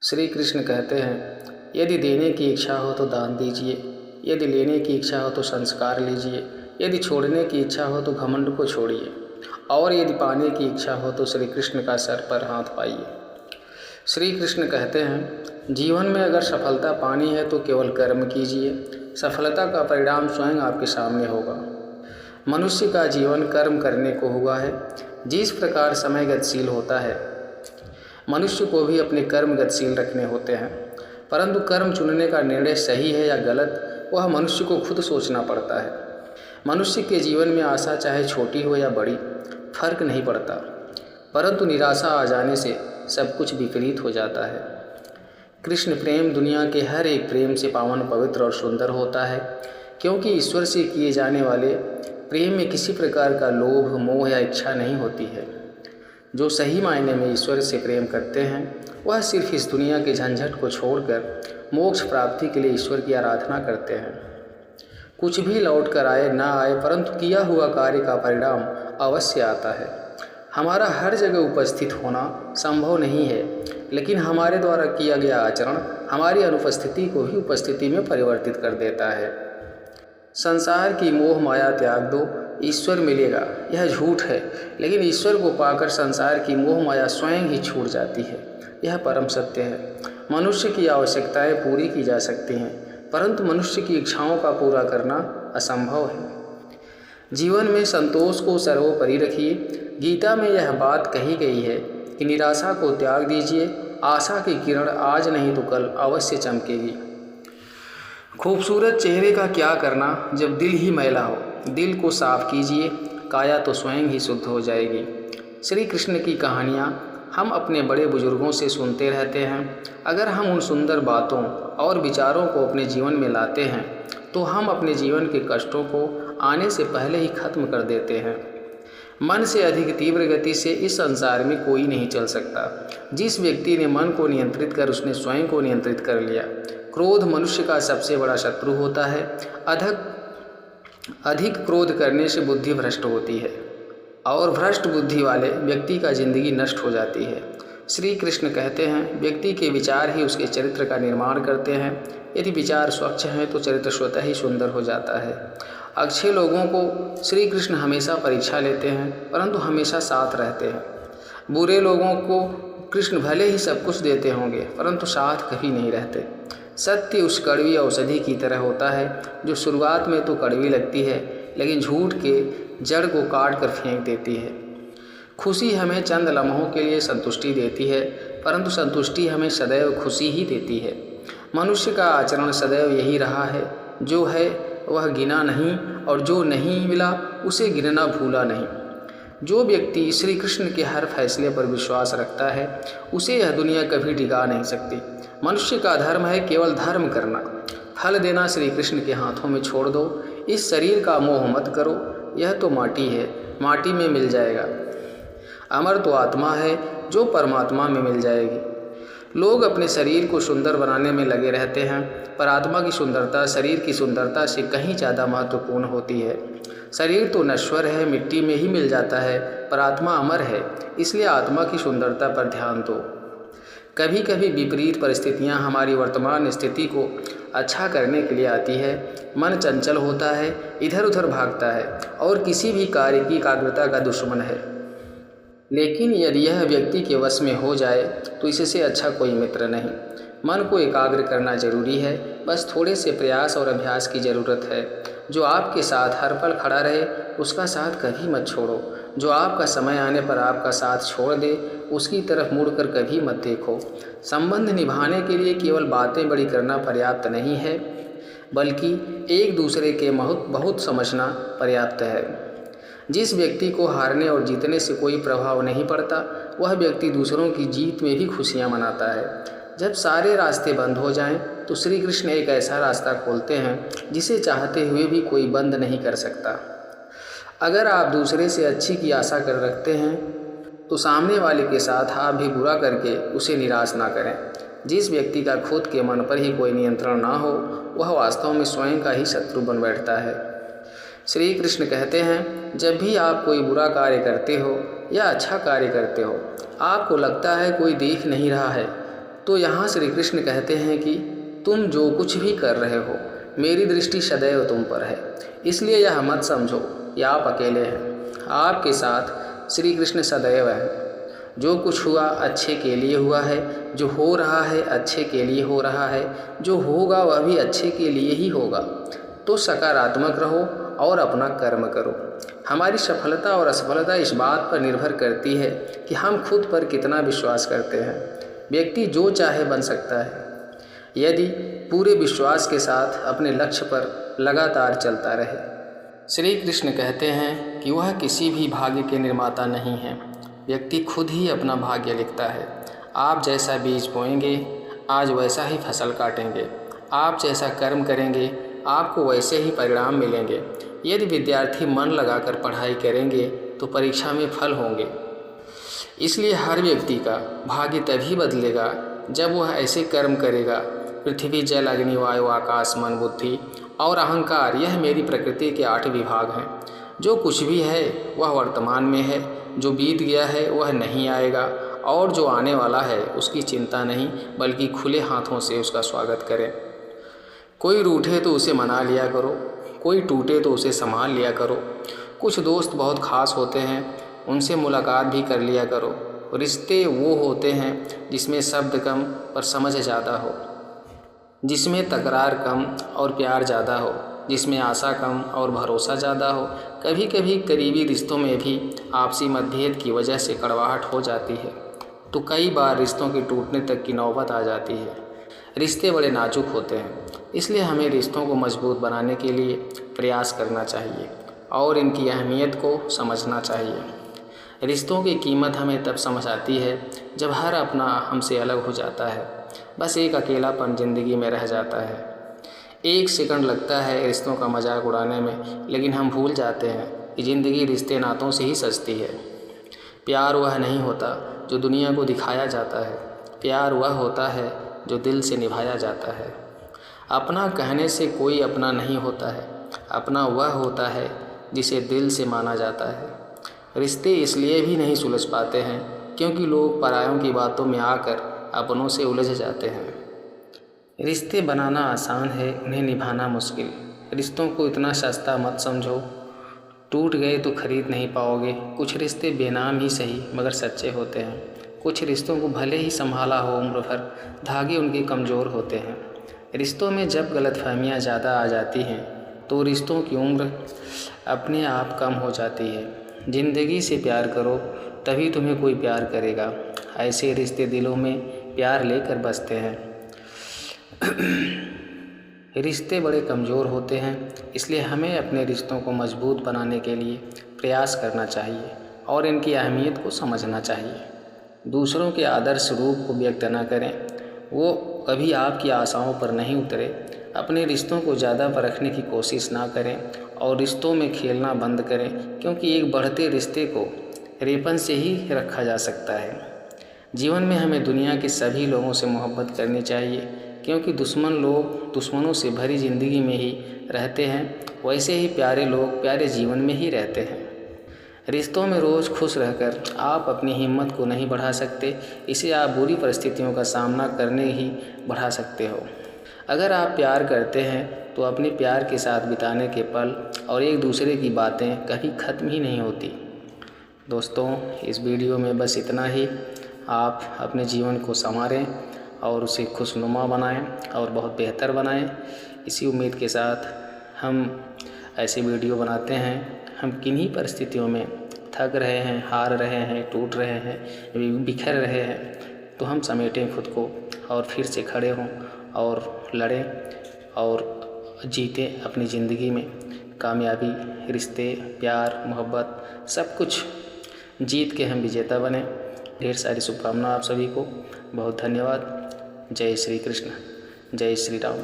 श्री कृष्ण कहते हैं, यदि देने की इच्छा हो तो दान दीजिए, यदि लेने की इच्छा हो तो संस्कार लीजिए, यदि छोड़ने की इच्छा हो तो घमंड को छोड़िए, और यदि पाने की इच्छा हो तो श्री कृष्ण का सर पर हाथ पाइए। श्री कृष्ण कहते हैं, जीवन में अगर सफलता पानी है तो केवल कर्म कीजिए, सफलता का परिणाम स्वयं आपके सामने होगा। मनुष्य का जीवन कर्म करने को हुआ है। जिस प्रकार समय गतिशील होता है, मनुष्य को भी अपने कर्म गतिशील रखने होते हैं, परंतु कर्म चुनने का निर्णय सही है या गलत, वह मनुष्य को खुद सोचना पड़ता है। मनुष्य के जीवन में आशा चाहे छोटी हो या बड़ी, फर्क नहीं पड़ता, परंतु निराशा आ जाने से सब कुछ विपरीत हो जाता है। कृष्ण प्रेम दुनिया के हर एक प्रेम से पावन, पवित्र और सुंदर होता है, क्योंकि ईश्वर से किए जाने वाले प्रेम में किसी प्रकार का लोभ, मोह या इच्छा नहीं होती है। जो सही मायने में ईश्वर से प्रेम करते हैं, वह सिर्फ इस दुनिया के झंझट को छोड़कर मोक्ष प्राप्ति के लिए ईश्वर की आराधना करते हैं। कुछ भी लौट कर आए ना आए, परंतु किया हुआ कार्य का परिणाम अवश्य आता है। हमारा हर जगह उपस्थित होना संभव नहीं है, लेकिन हमारे द्वारा किया गया आचरण हमारी अनुपस्थिति को भी उपस्थिति में परिवर्तित कर देता है। संसार की मोह माया त्याग दो, ईश्वर मिलेगा, यह झूठ है, लेकिन ईश्वर को पाकर संसार की मोह माया स्वयं ही छूट जाती है। यह परम सत्य है। मनुष्य की आवश्यकताएं पूरी की जा सकती हैं, परंतु मनुष्य की इच्छाओं का पूरा करना असंभव है। जीवन में संतोष को सर्वोपरि रखिए। गीता में यह बात कही गई है कि निराशा को त्याग दीजिए, आशा की किरण आज नहीं तो कल अवश्य चमकेगी। खूबसूरत चेहरे का क्या करना जब दिल ही मैला हो। दिल को साफ कीजिए, काया तो स्वयं ही शुद्ध हो जाएगी। श्री कृष्ण की कहानियाँ हम अपने बड़े बुजुर्गों से सुनते रहते हैं। अगर हम उन सुंदर बातों और विचारों को अपने जीवन में लाते हैं तो हम अपने जीवन के कष्टों को आने से पहले ही खत्म कर देते हैं। मन से अधिक तीव्र गति से इस संसार में कोई नहीं चल सकता। जिस व्यक्ति ने मन को नियंत्रित कर उसने स्वयं को नियंत्रित कर लिया। क्रोध मनुष्य का सबसे बड़ा शत्रु होता है। अधिक क्रोध करने से बुद्धि भ्रष्ट होती है और भ्रष्ट बुद्धि वाले व्यक्ति का जिंदगी नष्ट हो जाती है। श्री कृष्ण कहते हैं, व्यक्ति के विचार ही उसके चरित्र का निर्माण करते हैं। यदि विचार स्वच्छ हैं तो चरित्र स्वतः ही सुंदर हो जाता है। अच्छे लोगों को श्री कृष्ण हमेशा परीक्षा लेते हैं, परंतु हमेशा साथ रहते हैं। बुरे लोगों को कृष्ण भले ही सब कुछ देते होंगे, परंतु साथ कभी नहीं रहते। सत्य उस कड़वी औषधि की तरह होता है जो शुरुआत में तो कड़वी लगती है, लेकिन झूठ के जड़ को काट कर फेंक देती है। खुशी हमें चंद लम्हों के लिए संतुष्टि देती है, परंतु संतुष्टि हमें सदैव खुशी ही देती है। मनुष्य का आचरण सदैव यही रहा है, जो है वह गिना नहीं और जो नहीं मिला उसे गिनना भूला नहीं। जो व्यक्ति श्री कृष्ण के हर फैसले पर विश्वास रखता है, उसे यह दुनिया कभी डिगा नहीं सकती। मनुष्य का धर्म है केवल धर्म करना। फल देना श्री कृष्ण के हाथों में छोड़ दो। इस शरीर का मोह मत करो, यह तो माटी है, माटी में मिल जाएगा। अमर तो आत्मा है जो परमात्मा में मिल जाएगी। लोग अपने शरीर को सुंदर बनाने में लगे रहते हैं, पर आत्मा की सुंदरता शरीर की सुंदरता से कहीं ज़्यादा महत्वपूर्ण होती है। शरीर तो नश्वर है, मिट्टी में ही मिल जाता है, पर आत्मा अमर है, इसलिए आत्मा की सुंदरता पर ध्यान दो। कभी कभी विपरीत परिस्थितियां हमारी वर्तमान स्थिति को अच्छा करने के लिए आती है। मन चंचल होता है, इधर उधर भागता है और किसी भी कार्य की एकाग्रता का दुश्मन है। लेकिन यदि यह व्यक्ति के वश में हो जाए तो इससे अच्छा कोई मित्र नहीं। मन को एकाग्र करना जरूरी है, बस थोड़े से प्रयास और अभ्यास की ज़रूरत है। जो आपके साथ हर पल खड़ा रहे उसका साथ कभी मत छोड़ो। जो आपका समय आने पर आपका साथ छोड़ दे उसकी तरफ मुड़कर कभी मत देखो। संबंध निभाने के लिए केवल बातें बड़ी करना पर्याप्त नहीं है, बल्कि एक दूसरे के बहुत समझना पर्याप्त है। जिस व्यक्ति को हारने और जीतने से कोई प्रभाव नहीं पड़ता, वह व्यक्ति दूसरों की जीत में भी खुशियाँ मनाता है। जब सारे रास्ते बंद हो जाएं, तो श्री कृष्ण एक ऐसा रास्ता खोलते हैं जिसे चाहते हुए भी कोई बंद नहीं कर सकता। अगर आप दूसरे से अच्छी की आशा कर रखते हैं तो सामने वाले के साथ आप भी बुरा करके उसे निराश ना करें। जिस व्यक्ति का खुद के मन पर ही कोई नियंत्रण ना हो, वह वास्तव में स्वयं का ही शत्रु बन बैठता है। श्री कृष्ण कहते हैं, जब भी आप कोई बुरा कार्य करते हो या अच्छा कार्य करते हो, आपको लगता है कोई देख नहीं रहा है, तो यहाँ श्री कृष्ण कहते हैं कि तुम जो कुछ भी कर रहे हो, मेरी दृष्टि सदैव तुम पर है, इसलिए यह मत समझो कि आप अकेले हैं। आपके साथ श्री कृष्ण सदैव हैं। जो कुछ हुआ अच्छे के लिए हुआ है, जो हो रहा है अच्छे के लिए हो रहा है, जो होगा वह भी अच्छे के लिए ही होगा। तो सकारात्मक रहो और अपना कर्म करो। हमारी सफलता और असफलता इस बात पर निर्भर करती है कि हम खुद पर कितना विश्वास करते हैं। व्यक्ति जो चाहे बन सकता है यदि पूरे विश्वास के साथ अपने लक्ष्य पर लगातार चलता रहे। श्री कृष्ण कहते हैं कि वह किसी भी भाग्य के निर्माता नहीं है, व्यक्ति खुद ही अपना भाग्य लिखता है। आप जैसा बीज बोएंगे आज वैसा ही फसल काटेंगे। आप जैसा कर्म करेंगे आपको वैसे ही परिणाम मिलेंगे। यदि विद्यार्थी मन लगाकर पढ़ाई करेंगे तो परीक्षा में फल होंगे। इसलिए हर व्यक्ति का भाग्य तभी बदलेगा जब वह ऐसे कर्म करेगा। पृथ्वी, जल, अग्नि, वायु, आकाश, मन, बुद्धि और अहंकार, यह मेरी प्रकृति के 8 विभाग हैं। जो कुछ भी है वह वर्तमान में है, जो बीत गया है वह नहीं आएगा, और जो आने वाला है उसकी चिंता नहीं बल्कि खुले हाथों से उसका स्वागत करें। कोई रूठे तो उसे मना लिया करो, कोई टूटे तो उसे संभाल लिया करो। कुछ दोस्त बहुत ख़ास होते हैं, उनसे मुलाकात भी कर लिया करो। रिश्ते वो होते हैं जिसमें शब्द कम पर समझ ज़्यादा हो, जिसमें तकरार कम और प्यार ज़्यादा हो, जिसमें आशा कम और भरोसा ज़्यादा हो। कभी कभी करीबी रिश्तों में भी आपसी मतभेद की वजह से कड़वाहट हो जाती है, तो कई बार रिश्तों के टूटने तक की नौबत आ जाती है। रिश्ते बड़े नाजुक होते हैं, इसलिए हमें रिश्तों को मजबूत बनाने के लिए प्रयास करना चाहिए और इनकी अहमियत को समझना चाहिए। रिश्तों की कीमत हमें तब समझ आती है जब हर अपना हमसे अलग हो जाता है। बस एक अकेलापन ज़िंदगी में रह जाता है। 1 सेकंड लगता है रिश्तों का मजाक उड़ाने में, लेकिन हम भूल जाते हैं कि ज़िंदगी रिश्ते नातों से ही सजती है। प्यार वह नहीं होता जो दुनिया को दिखाया जाता है, प्यार वह होता है जो दिल से निभाया जाता है। अपना कहने से कोई अपना नहीं होता है, अपना वह होता है जिसे दिल से माना जाता है। रिश्ते इसलिए भी नहीं सुलझ पाते हैं क्योंकि लोग परायों की बातों में आकर अपनों से उलझ जाते हैं। रिश्ते बनाना आसान है, उन्हें निभाना मुश्किल। रिश्तों को इतना सस्ता मत समझो, टूट गए तो खरीद नहीं पाओगे। कुछ रिश्ते बेनाम ही सही मगर सच्चे होते हैं। कुछ रिश्तों को भले ही संभाला हो उम्र भर, धागे उनके कमज़ोर होते हैं। रिश्तों में जब गलतफहमियाँ ज़्यादा आ जाती हैं तो रिश्तों की उम्र अपने आप कम हो जाती है। ज़िंदगी से प्यार करो तभी तुम्हें कोई प्यार करेगा। ऐसे रिश्ते दिलों में प्यार लेकर बसते हैं। रिश्ते बड़े कमज़ोर होते हैं, इसलिए हमें अपने रिश्तों को मजबूत बनाने के लिए प्रयास करना चाहिए और इनकी अहमियत को समझना चाहिए। दूसरों के आदर्श रूप को व्यक्त न करें, वो कभी आपकी आशाओं पर नहीं उतरे। अपने रिश्तों को ज़्यादा परखने की कोशिश ना करें और रिश्तों में खेलना बंद करें, क्योंकि एक बढ़ते रिश्ते को रेपन से ही रखा जा सकता है। जीवन में हमें दुनिया के सभी लोगों से मोहब्बत करनी चाहिए, क्योंकि दुश्मन लोग दुश्मनों से भरी ज़िंदगी में ही रहते हैं, वैसे ही प्यारे लोग प्यारे जीवन में ही रहते हैं। रिश्तों में रोज़ खुश रहकर आप अपनी हिम्मत को नहीं बढ़ा सकते, इसे आप बुरी परिस्थितियों का सामना करने ही बढ़ा सकते हो। अगर आप प्यार करते हैं तो अपने प्यार के साथ बिताने के पल और एक दूसरे की बातें कभी ख़त्म ही नहीं होती। दोस्तों, इस वीडियो में बस इतना ही। आप अपने जीवन को संवारें और उसे खुशनुमा बनाएं और बहुत बेहतर बनाएं। इसी उम्मीद के साथ हम ऐसे वीडियो बनाते हैं। हम किन्हीं परिस्थितियों में थक रहे हैं, हार रहे हैं, टूट रहे हैं, बिखर रहे हैं, तो हम समेटें खुद को और फिर से खड़े हों और लड़ें और जीतें अपनी ज़िंदगी में। कामयाबी, रिश्ते, प्यार, मोहब्बत सब कुछ जीत के हम विजेता बने। ढेर सारी शुभकामनाएं आप सभी को। बहुत धन्यवाद। जय श्री कृष्ण, जय श्री राम।